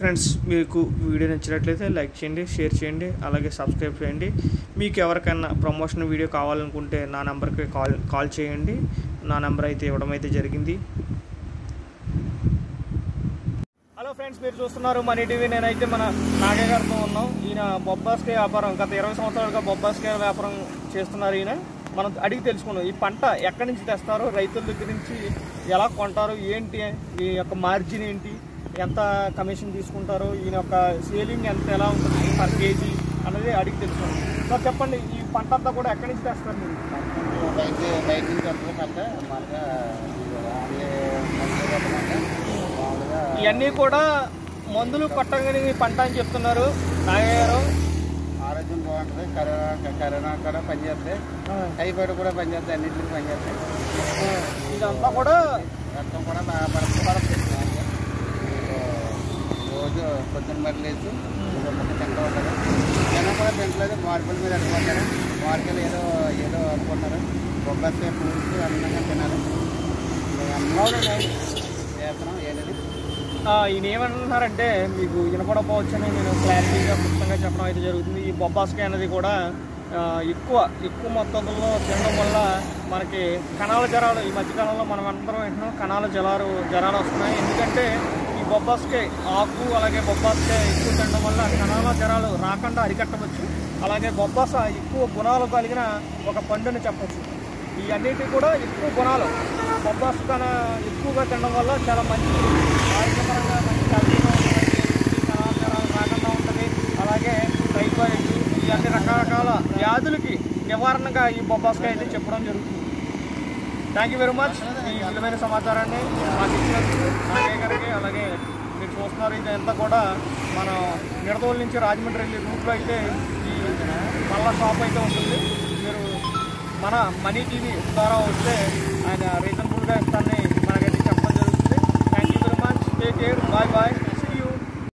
Friends, మీకు video నచ్చినట్లయితే like చేయండి, షేర్ చేయండి, అలాగే సబ్స్క్రైబ్ చేయండి. మీకు ఎవరికైనా ప్రమోషన్ వీడియో కావాలనుకుంటే నా నెంబర్కి కాల్ చేయండి. నా నెంబర్ అయితే ఇవ్వడం అయితే జరిగింది. హలో ఫ్రెండ్స్, మీరు చూస్తున్నారు మనీ టీవీ. నేనైతే మన నాగయ్య గారితో ఉన్నాం. ఈయన బొబ్బాస్కాయ వ్యాపారం గత 20 సంవత్సరాలుగా బొబ్బాస్కాయ వ్యాపారం చేస్తున్నారు. ఈయన మనం అడిగి తెలుసుకున్నాం ఈ పంట ఎక్కడి నుంచి తెస్తారో, రైతుల దగ్గర నుంచి ఎలా కొంటారు, ఏంటి ఈ యొక్క మార్జిన్ ఏంటి, ఎంత కమిషన్ తీసుకుంటారో, ఈయన యొక్క సేలింగ్ ఎలా ఉంటుంది పర్ కేజీ అనేది అడిగి తెలుసుకున్నాం. సార్ చెప్పండి, ఈ పంట అంతా కూడా ఎక్కడి నుంచి తెస్తారు మీరు? ఇవన్నీ కూడా మందులు కొట్టగానే మీ పంట అని చెప్తున్నారు నాగయ్య గారు. ఆరోగ్యం బాగుంటుంది, కరోనా కూడా పనిచేస్తాయి, టైఫాయిడ్ కూడా పనిచేస్తాయి, అన్నింటికి పనిచేస్తాయి. ఇదంతా కూడా రక్తం కూడా రోజు పొద్దున్న మరి లేచి తింటూ ఉంటారు. జనం కూడా తింటలేదు, మార్పుల మీద అనుకుంటారు. మార్కెలు ఏదో ఏదో అనుకుంటారు. బొబ్బాస్కాయ పూర్తి అందంగా తినాలి. చేస్తున్నాం ఏదది. ఈయన ఏమంటున్నారంటే, మీకు వినపడపోవచ్చని నేను క్లారిటీగా క్లుప్తంగా చెప్పడం అయితే జరుగుతుంది. ఈ బొబ్బాస్కాయ అనేది కూడా ఎక్కువ మొత్తంలో తినడం వల్ల మనకి కణాల జ్వరాలు, ఈ మధ్యకాలంలో మనం అందరం వింటున్నాం, కణాల జ్వరాలు వస్తున్నాయి. ఎందుకంటే ఈ బొబ్బాస్కాయ ఆకు అలాగే బొబ్బాస్కాయ ఎక్కువ తినడం వల్ల కణాల జ్వరాలు రాకుండా అరికట్టవచ్చు. అలాగే బొబ్బాస ఎక్కువ గుణాలు కలిగిన ఒక పండుని చెప్పచ్చు. ఈ అన్నిటికీ కూడా ఎక్కువ గుణాలు బొబ్బాస్కాయ ఎక్కువగా తినడం వల్ల చాలా మంచి ఆరోగ్యపరంగా మంచి హెల్తీగా ఉంటుంది, కణాల జ్వరాలు రాకుండా ఉంటుంది. అలాగే టైఫాయిడ్, ఈ అన్ని రకరకాల వ్యాధులకి నివారణగా ఈ బొబ్బాస్కాయ అయితే చెప్పడం జరుగుతుంది. Thank you very much. ఈ విలువైన సమాచారాన్ని మాకు ఇచ్చినందుకు నాగయ్య గారికి. అలాగే మీరు చూస్తున్నారు, ఇదంతా కూడా మన నిడదోలు నుంచి రాజమండ్రి వెళ్ళే రూట్లో అయితే ఈ మళ్ళా షాప్ అయితే ఉంటుంది. మీరు మన మనీ టీవీ ద్వారా వస్తే ఆయన రీజనబుల్గా ఇస్తారని మనకైతే చెప్పడం జరుగుతుంది. Thank you very much. Take care. Bye bye.